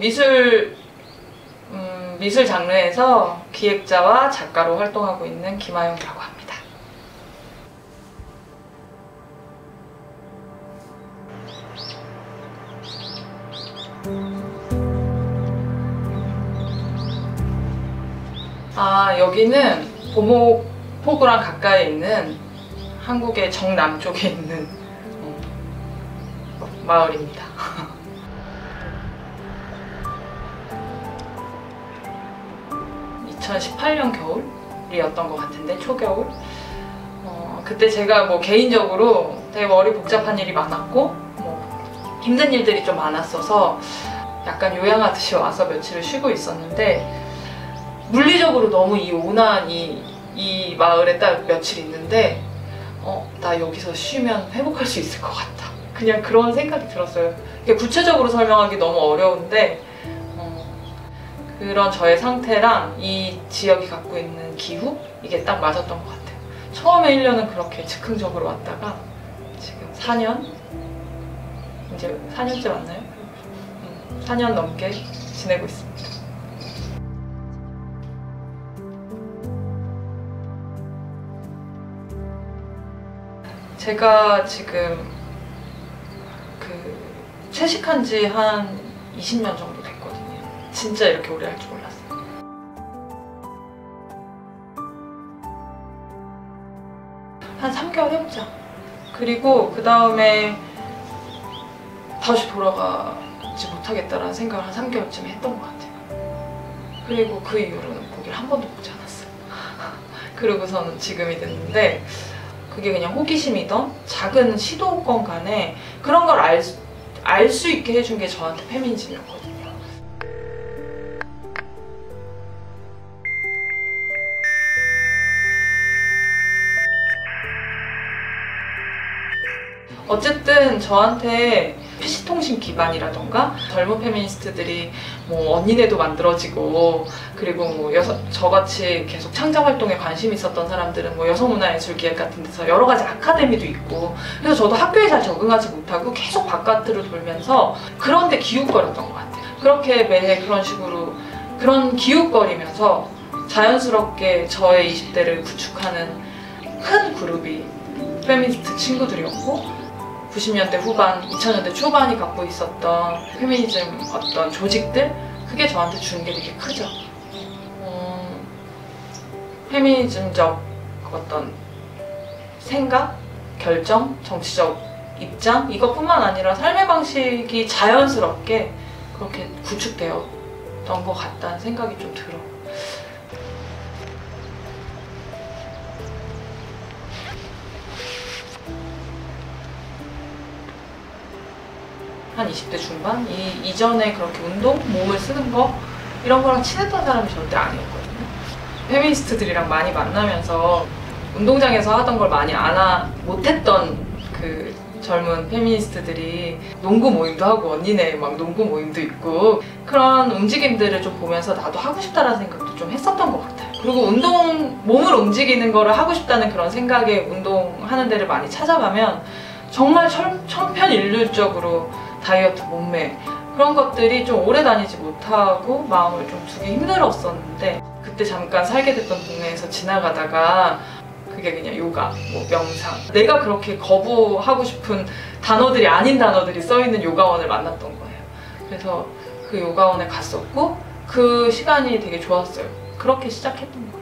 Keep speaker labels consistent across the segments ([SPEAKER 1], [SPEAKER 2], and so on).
[SPEAKER 1] 미술 장르에서 기획자와 작가로 활동하고 있는 김아영이라고 합니다. 여기는 보목포구랑 가까이 있는 한국의 정남쪽에 있는 마을입니다. 2018년 겨울이었던 것 같은데, 초겨울. 그때 제가 개인적으로 되게 머리 복잡한 일이 많았고 힘든 일들이 좀 많았어서 약간 요양하듯이 와서 며칠을 쉬고 있었는데, 물리적으로 너무 이 마을에 딱 며칠 있는데 나 여기서 쉬면 회복할 수 있을 것 같다. 그냥 그런 생각이 들었어요. 이게 구체적으로 설명하기 너무 어려운데 그런 저의 상태랑 이 지역이 갖고 있는 기후? 이게 딱 맞았던 것 같아요. 처음에 1년은 그렇게 즉흥적으로 왔다가 지금 4년? 이제 4년째 왔나요? 4년 넘게 지내고 있습니다. 제가 지금 채식한 지 한 20년 정도 됐거든요. 진짜 이렇게 오래 할 줄 몰랐어요. 한 3개월 해보자. 그리고 그 다음에 다시 돌아가지 못하겠다라는 생각을 한 3개월쯤에 했던 것 같아요. 그리고 그 이후로는 고기를 한 번도 먹지 않았어요. 그러고서는 지금이 됐는데, 그게 그냥 호기심이던 작은 시도건 간에 그런 걸 알 수 있게 해준 게 저한테 페미니즘이었거든요. 어쨌든 저한테 PC통신 기반이라던가 젊은 페미니스트들이 언니네도 만들어지고, 그리고 저같이 계속 창작 활동에 관심이 있었던 사람들은 여성문화예술기획 같은 데서 여러 가지 아카데미도 있고, 그래서 저도 학교에 잘 적응하지 못하고 계속 바깥으로 돌면서 그런데 기웃거렸던 것 같아요. 그렇게 매해 그런 식으로 기웃거리면서 자연스럽게 저의 20대를 구축하는 큰 그룹이 페미니스트 친구들이었고, 90년대 후반, 2000년대 초반이 갖고 있었던 페미니즘 어떤 조직들, 그게 저한테 주는 게 되게 크죠. 페미니즘적 어떤 생각, 결정, 정치적 입장, 이것뿐만 아니라 삶의 방식이 자연스럽게 그렇게 구축되었던 것 같다는 생각이 좀 들어요. 한 20대 중반? 이전에 그렇게 몸을 쓰는 거, 이런 거랑 친했던 사람이 절대 아니었거든요. 페미니스트들이랑 많이 만나면서 운동장에서 하던 걸 많이 못했던 그 젊은 페미니스트들이 농구 모임도 하고, 언니네 농구 모임도 있고, 그런 움직임들을 좀 보면서 나도 하고 싶다라는 생각도 좀 했었던 것 같아요. 그리고 몸을 움직이는 거를 하고 싶다는 그런 생각에 운동하는 데를 많이 찾아가면 정말 천편일률적으로 다이어트, 몸매, 그런 것들이 좀 오래 다니지 못하고 마음을 좀 두기 힘들었었는데, 그때 잠깐 살게 됐던 동네에서 지나가다가 그게 그냥 요가, 명상, 내가 그렇게 거부하고 싶은 단어들이 아닌 단어들이 써있는 요가원을 만났던 거예요. 그래서 그 요가원에 갔었고, 그 시간이 되게 좋았어요. 그렇게 시작했던 것 같아요.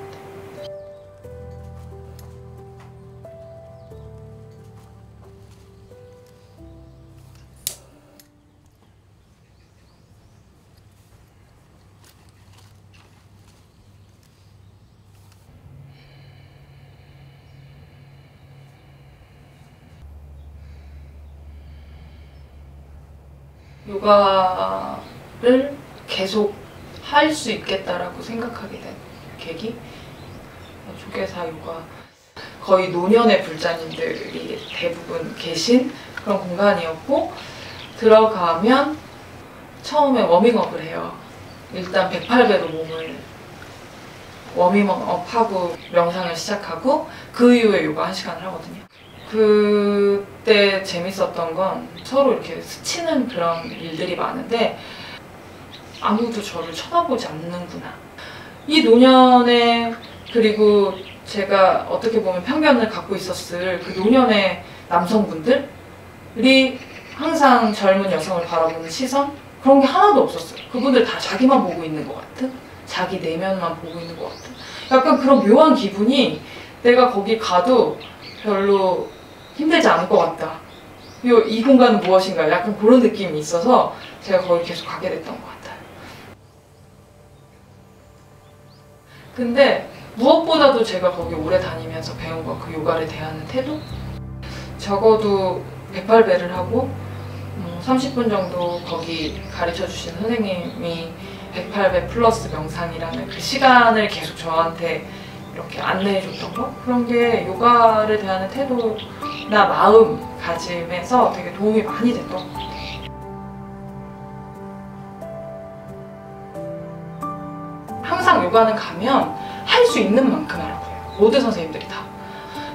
[SPEAKER 1] 요가를 계속 할 수 있겠다라고 생각하게 된 계기? 조계사 요가, 거의 노년의 불자님들이 대부분 계신 그런 공간이었고, 들어가면 처음에 워밍업을 해요. 일단 108배로 몸을 워밍업하고 명상을 시작하고, 그 이후에 요가 1시간을 하거든요. 그때 재밌었던 건 서로 이렇게 스치는 그런 일들이 많은데, 아무도 저를 쳐다보지 않는구나. 이 노년에, 그리고 제가 어떻게 보면 편견을 갖고 있었을 그 노년의 남성분들이 항상 젊은 여성을 바라보는 시선? 그런 게 하나도 없었어요. 그분들 다 자기만 보고 있는 것 같은? 자기 내면만 보고 있는 것 같은? 약간 그런 묘한 기분이 내가 거기 가도 별로 힘들지 않을 것 같다. 이 공간은 무엇인가? 약간 그런 느낌이 있어서 제가 거기 계속 가게 됐던 것 같아요. 근데 무엇보다도 제가 거기 오래 다니면서 배운 건 그 요가를 대하는 태도? 적어도 108배를 하고 30분 정도 거기 가르쳐주신 선생님이 108배 플러스 명상이라는 그 시간을 계속 저한테 이렇게 안내해줬던 거? 그런 게 요가를 대하는 태도나 마음가짐에서 되게 도움이 많이 됐던 것 같아요. 항상 요가는 가면 할 수 있는 만큼 하라고 해요. 모든 선생님들이 다.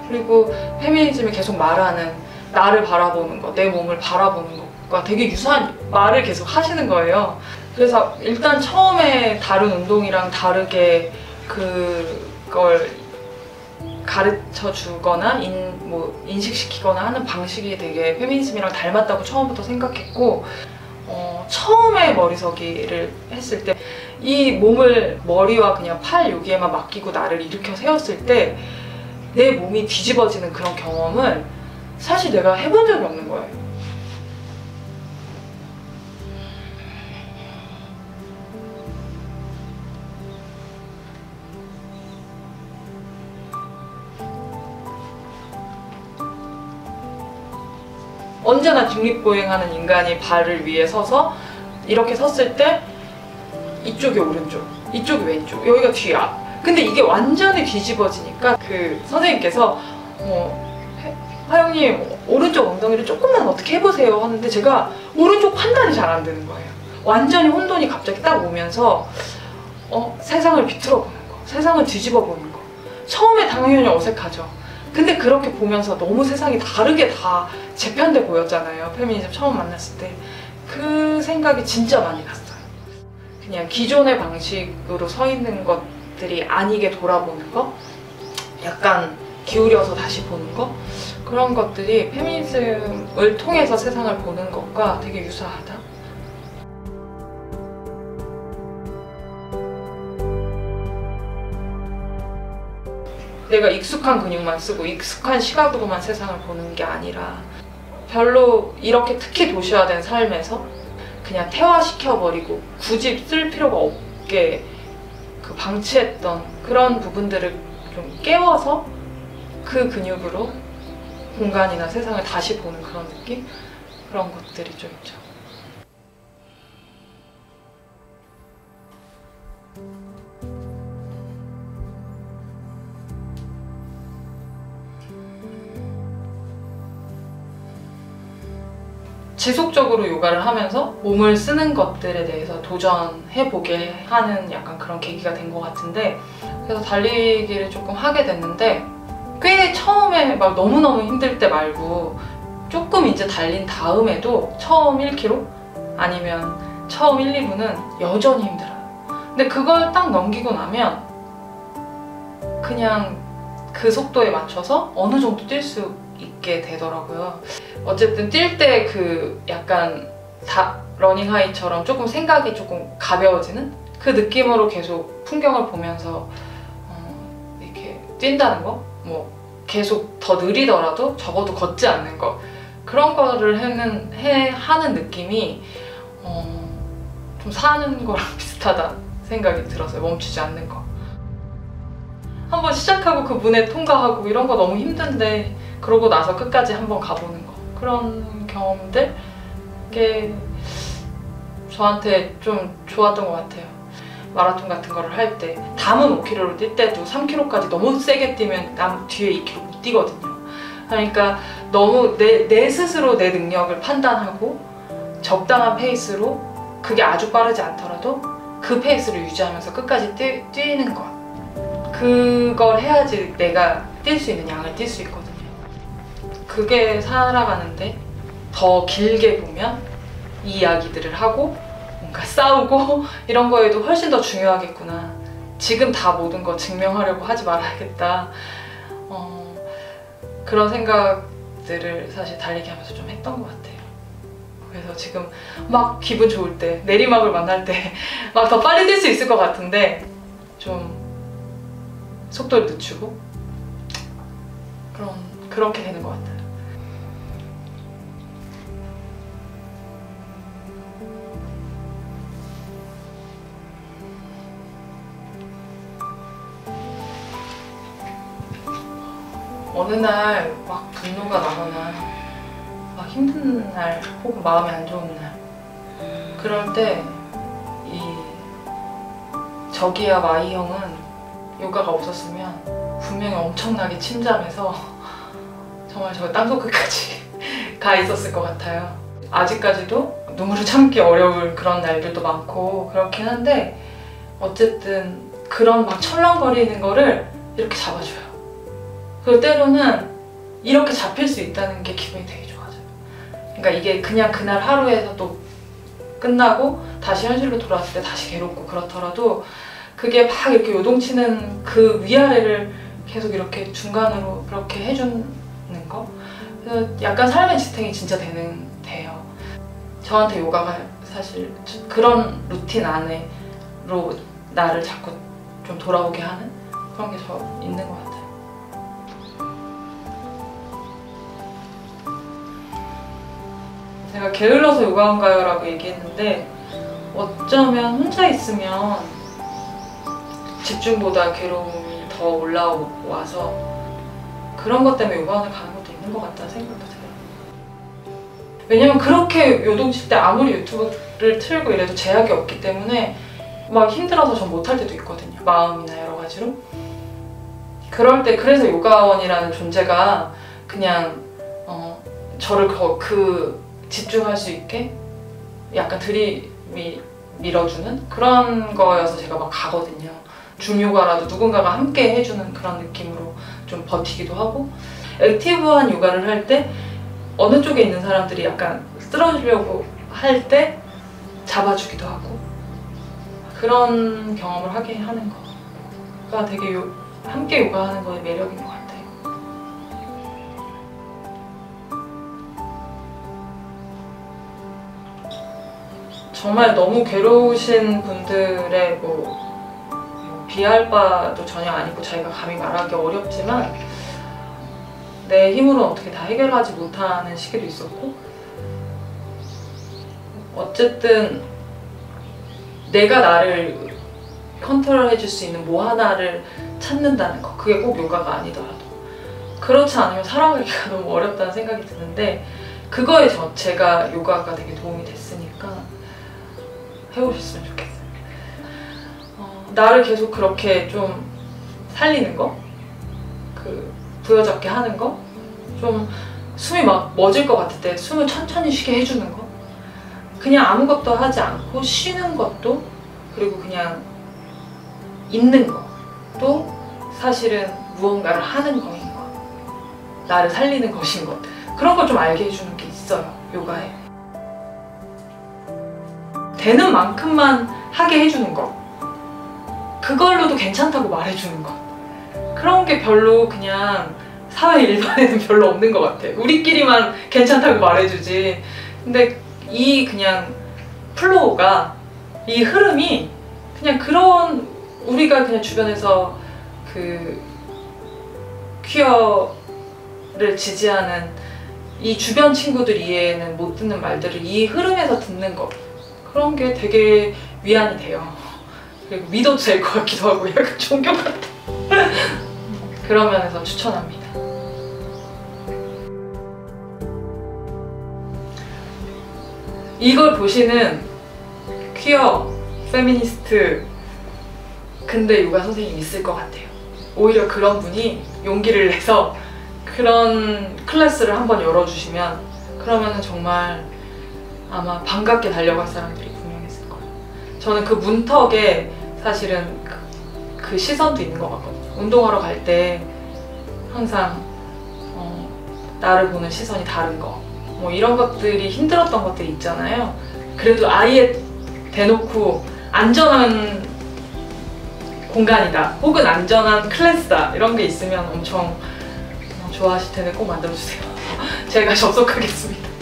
[SPEAKER 1] 그리고 페미니즘이 계속 말하는 나를 바라보는 것, 내 몸을 바라보는 것과 되게 유사한 말을 계속 하시는 거예요. 그래서 일단 처음에 다른 운동이랑 다르게 그걸 가르쳐 주거나 인식시키거나 하는 방식이 되게 페미니즘이랑 닮았다고 처음부터 생각했고, 처음에 머리서기를 했을 때 이 몸을 머리와 그냥 팔 여기에만 맡기고 나를 일으켜 세웠을 때 내 몸이 뒤집어지는 그런 경험을 사실 내가 해본 적이 없는 거예요. 언제나 직립보행하는 인간이 발을 위에 서서 이렇게 섰을 때 이쪽이 오른쪽, 이쪽이 왼쪽, 여기가 뒤야. 근데 이게 완전히 뒤집어지니까 그 선생님께서 화영님 오른쪽 엉덩이를 조금만 어떻게 해보세요 하는데 제가 오른쪽 판단이 잘 안 되는 거예요. 완전히 혼돈이 갑자기 딱 오면서 세상을 비틀어 보는 거, 세상을 뒤집어 보는 거. 처음에 당연히 어색하죠. 근데 그렇게 보면서 너무 세상이 다르게 다 재편돼 보였잖아요. 페미니즘 처음 만났을 때. 그 생각이 진짜 많이 났어요. 그냥 기존의 방식으로 서 있는 것들이 아니게 돌아보는 거, 약간 기울여서 다시 보는 거, 그런 것들이 페미니즘을 통해서 세상을 보는 것과 되게 유사하다. 내가 익숙한 근육만 쓰고 익숙한 시각으로만 세상을 보는 게 아니라 별로 이렇게 특히 도시화된 삶에서 그냥 태화시켜버리고 굳이 쓸 필요가 없게 그 방치했던 그런 부분들을 좀 깨워서 그 근육으로 공간이나 세상을 다시 보는 그런 느낌? 그런 것들이 좀 있죠. 지속적으로 요가를 하면서 몸을 쓰는 것들에 대해서 도전해보게 하는 약간 그런 계기가 된 것 같은데, 그래서 달리기를 조금 하게 됐는데 꽤 처음에 막 너무너무 힘들 때 말고 조금 이제 달린 다음에도 처음 1km 아니면 처음 1, 2분은 여전히 힘들어요. 근데 그걸 딱 넘기고 나면 그냥 그 속도에 맞춰서 어느 정도 뛸 수 있게 되더라고요. 어쨌든 뛸 때 그 약간 러닝 하이처럼 조금 생각이 조금 가벼워지는 그 느낌으로 계속 풍경을 보면서 이렇게 뛴다는 거, 뭐 계속 더 느리더라도 적어도 걷지 않는 거, 그런 거를 하는 느낌이 좀 사는 거랑 비슷하다 생각이 들었어요. 멈추지 않는 거. 한번 시작하고 그 문에 통과하고 이런 거 너무 힘든데 그러고 나서 끝까지 한번 가보는 거, 그런 경험들 게 저한테 좀 좋았던 것 같아요. 마라톤 같은 거를 할 때 담은 5km로 뛸 때도 3km까지 너무 세게 뛰면 남 뒤에 2km 못 뛰거든요. 그러니까 너무 내 스스로 내 능력을 판단하고 적당한 페이스로, 그게 아주 빠르지 않더라도 그 페이스를 유지하면서 끝까지 뛰는 것, 그걸 해야지 내가 뛸 수 있는 양을 뛸 수 있거든요. 그게 살아가는데 더 길게 보면 이 이야기들을 하고 뭔가 싸우고 이런 거에도 훨씬 더 중요하겠구나. 지금 다 모든 거 증명하려고 하지 말아야겠다. 그런 생각들을 사실 달리기 하면서 좀 했던 것 같아요. 그래서 지금 막 기분 좋을 때, 내리막을 만날 때 막 더 빨리 뛸 수 있을 것 같은데 좀 속도를 늦추고 그렇게 되는 것 같아요. 어느 날 막 분노가 나거나 막 힘든 날 혹은 마음이 안 좋은 날, 그럴 때 이 저기야 마이 형은 요가가 없었으면 분명히 엄청나게 침잠해서 정말 저 땅속 끝까지 가 있었을 것 같아요. 아직까지도 눈물을 참기 어려울 그런 날들도 많고 그렇긴 한데 어쨌든 그런 막 철렁거리는 거를 이렇게 잡아줘요. 그리고 때로는 이렇게 잡힐 수 있다는 게 기분이 되게 좋아져요. 그러니까 이게 그냥 그날 하루에서 또 끝나고 다시 현실로 돌아왔을 때 다시 괴롭고 그렇더라도 그게 막 이렇게 요동치는 그 위아래를 계속 이렇게 중간으로 그렇게 해주는 거, 그래서 약간 삶의 지탱이 진짜 돼요. 저한테 요가가 사실 그런 루틴 안에로 나를 자꾸 좀 돌아오게 하는 그런 게 저 있는 것 같아요. 제가 게을러서 요가원 가요 라고 얘기했는데 어쩌면 혼자 있으면 집중보다 괴로움이 더 올라와서 그런 것 때문에 요가원을 가는 것도 있는 것 같다는 생각도 들어요. 왜냐면 그렇게 요동칠 때 아무리 유튜브를 틀고 이래도 제약이 없기 때문에 막 힘들어서 전 못할 때도 있거든요. 마음이나 여러 가지로. 그럴 때 그래서 요가원이라는 존재가 그냥 저를 집중할 수 있게 약간 밀어주는 그런 거여서 제가 막 가거든요. 중요가라도 누군가가 함께 해주는 그런 느낌으로 좀 버티기도 하고, 액티브한 요가를 할 때 어느 쪽에 있는 사람들이 약간 쓰러지려고 할 때 잡아주기도 하고 그런 경험을 하게 하는 거가 되게 함께 요가하는 거의 매력인 것 같아요. 정말 너무 괴로우신 분들의 비할 바도 전혀 아니고 저희가 감히 말하기 어렵지만 내 힘으로 어떻게 다 해결하지 못하는 시기도 있었고, 어쨌든 내가 나를 컨트롤 해줄 수 있는 뭐 하나를 찾는다는 거, 그게 꼭 요가가 아니더라도 그렇지 않으면 살아가기가 너무 어렵다는 생각이 드는데 그거에 제가 요가가 되게 도움이 됐으니까 해보셨으면 좋겠어요. 나를 계속 그렇게 좀 살리는 거, 부여잡게 하는 거, 좀 숨이 막 멎을 것 같을 때 숨을 천천히 쉬게 해주는 거, 그냥 아무것도 하지 않고 쉬는 것도, 그리고 그냥 있는 것도 사실은 무언가를 하는 거인 것, 나를 살리는 것인 것, 그런 걸 좀 알게 해주는 게 있어요, 요가에. 되는 만큼만 하게 해주는 것, 그걸로도 괜찮다고 말해주는 것, 그런 게 별로 그냥 사회 일반에는 별로 없는 것 같아요. 우리끼리만 괜찮다고 말해주지. 근데 이 그냥 플로우가, 이 흐름이 그냥 그런, 우리가 그냥 주변에서 퀴어를 지지하는 이 주변 친구들 이해는 못 듣는 말들을 이 흐름에서 듣는 것, 그런 게 되게 위안이 돼요. 그리고 믿어도 될 것 같기도 하고 약간 존경 같아. 그런 면에서 추천합니다. 이걸 보시는 퀴어, 페미니스트, 근대 요가 선생님 있을 것 같아요. 오히려 그런 분이 용기를 내서 그런 클래스를 한번 열어주시면 그러면은 정말 아마 반갑게 달려갈 사람들이 분명히 있을 거예요. 저는 그 문턱에 사실은 그 시선도 있는 것 같거든요. 운동하러 갈 때 항상 나를 보는 시선이 다른 거, 뭐 이런 것들이 힘들었던 것들이 있잖아요. 그래도 아예 대놓고 안전한 공간이다 혹은 안전한 클래스다 이런 게 있으면 엄청 좋아하실 텐데 꼭 만들어주세요. 제가 접속하겠습니다.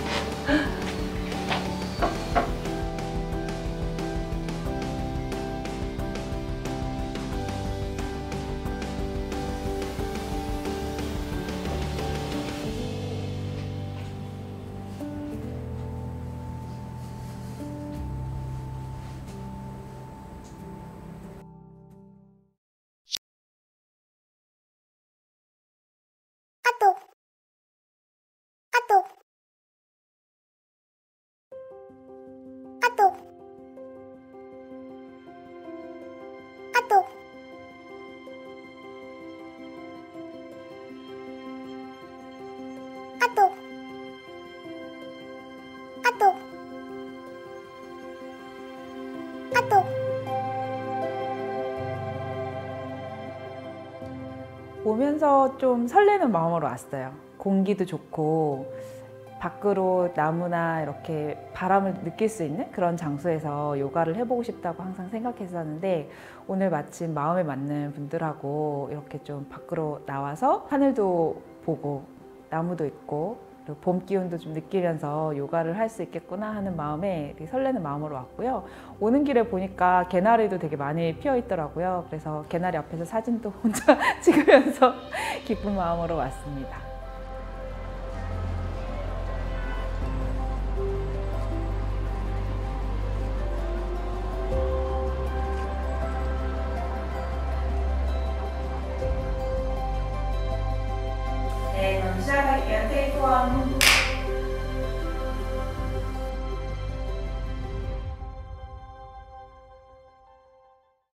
[SPEAKER 2] 오면서 좀 설레는 마음으로 왔어요. 공기도 좋고 밖으로 나무나 이렇게 바람을 느낄 수 있는 그런 장소에서 요가를 해보고 싶다고 항상 생각했었는데 오늘 마침 마음에 맞는 분들하고 이렇게 좀 밖으로 나와서 하늘도 보고 나무도 있고 그리고 봄 기운도 좀 느끼면서 요가를 할 수 있겠구나 하는 마음에 되게 설레는 마음으로 왔고요. 오는 길에 보니까 개나리도 되게 많이 피어 있더라고요. 그래서 개나리 앞에서 사진도 혼자 찍으면서 기쁜 마음으로 왔습니다. 네, 그럼 시작할게요. 테이크 원.